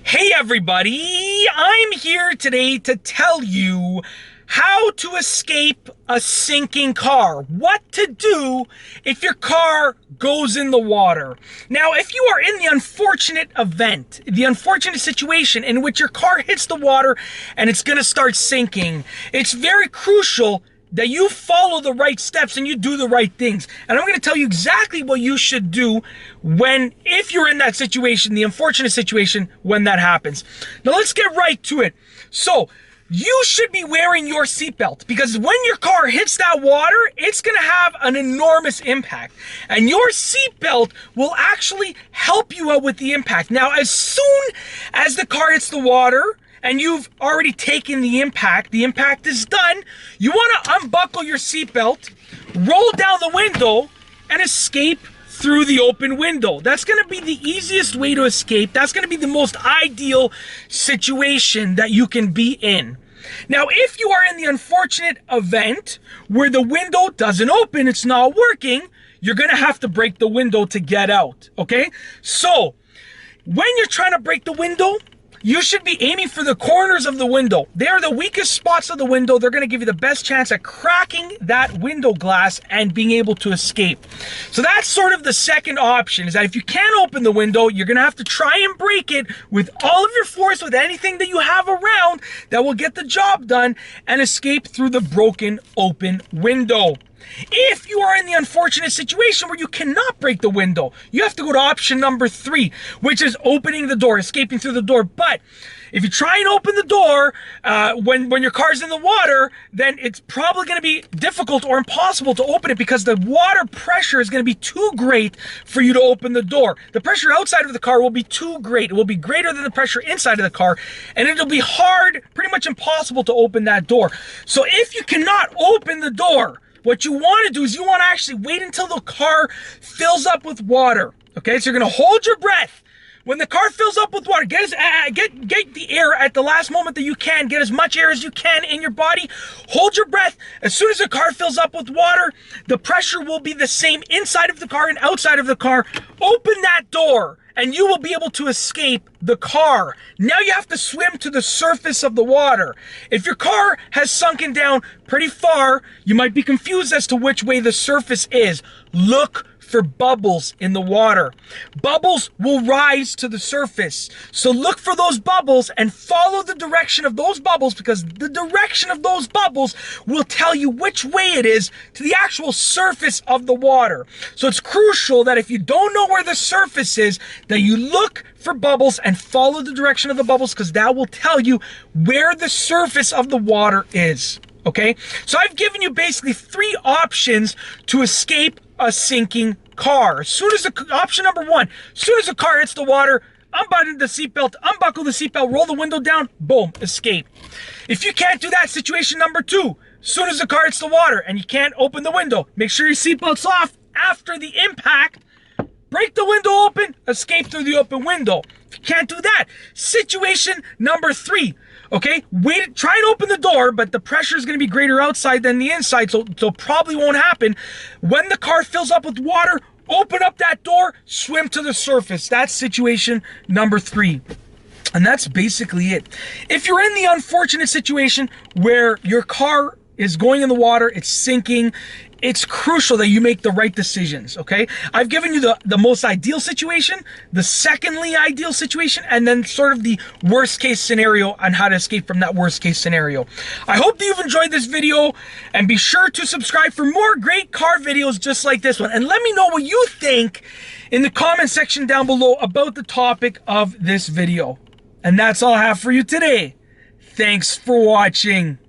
Hey everybody, I'm here today to tell you how to escape a sinking car. What to do if your car goes in the water. Now, if you are in the unfortunate event, the unfortunate situation in which your car hits the water and it's gonna start sinking, it's very crucial that you follow the right steps and you do the right things. And I'm going to tell you exactly what you should do if you're in that situation, the unfortunate situation when that happens. Now let's get right to it. So you should be wearing your seatbelt because when your car hits that water, it's going to have an enormous impact. And your seatbelt will actually help you out with the impact. Now, as soon as the car hits the water, and you've already taken the impact is done, you want to unbuckle your seatbelt, roll down the window, and escape through the open window. That's going to be the easiest way to escape. That's going to be the most ideal situation that you can be in. Now, if you are in the unfortunate event where the window doesn't open, it's not working, you're going to have to break the window to get out, okay? So, when you're trying to break the window, you should be aiming for the corners of the window. They are the weakest spots of the window. They're going to give you the best chance at cracking that window glass and being able to escape. So that's sort of the second option, is that if you can't open the window, you're going to have to try and break it with all of your force, with anything that you have around that will get the job done, and escape through the broken open window. If you are in the unfortunate situation where you cannot break the window, you have to go to option number 3, which is opening the door, escaping through the door. But if you try and open the door when your car's in the water, then it's probably going to be difficult or impossible to open it because the water pressure is going to be too great for you to open the door. The pressure outside of the car will be too great. It will be greater than the pressure inside of the car, and it'll be hard, pretty much impossible to open that door. So if you cannot open the door, what you want to do is you want to actually wait until the car fills up with water. Okay, so you're going to hold your breath. When the car fills up with water, get the air at the last moment that you can. Get as much air as you can in your body. Hold your breath. As soon as the car fills up with water, the pressure will be the same inside of the car and outside of the car. Open that door, and you will be able to escape the car. Now you have to swim to the surface of the water. If your car has sunken down pretty far, you might be confused as to which way the surface is. Look for bubbles in the water. Bubbles will rise to the surface. So look for those bubbles and follow the direction of those bubbles, because the direction of those bubbles will tell you which way it is to the actual surface of the water. So it's crucial that if you don't know where the surface is, that you look for bubbles and follow the direction of the bubbles, because that will tell you where the surface of the water is. Okay? So I've given you basically 3 options to escape a sinking car. Option number 1, as soon as the car hits the water, unbutton the seatbelt, unbuckle the seatbelt, roll the window down, boom, escape. If you can't do that, situation number 2, as soon as the car hits the water and you can't open the window, make sure your seatbelt's off after the impact, break the window open, escape through the open window. If you can't do that, situation number 3, okay, try and open the door, but the pressure is going to be greater outside than the inside, so probably won't happen. When the car fills up with water, open up that door, swim to the surface. That's situation number 3. And that's basically it. If you're in the unfortunate situation where your car is going in the water, it's sinking, it's crucial that you make the right decisions, okay? I've given you the most ideal situation, the secondly ideal situation, and then sort of the worst case scenario on how to escape from that worst case scenario. I hope that you've enjoyed this video, and be sure to subscribe for more great car videos just like this one. And let me know what you think in the comment section down below about the topic of this video. And that's all I have for you today. Thanks for watching.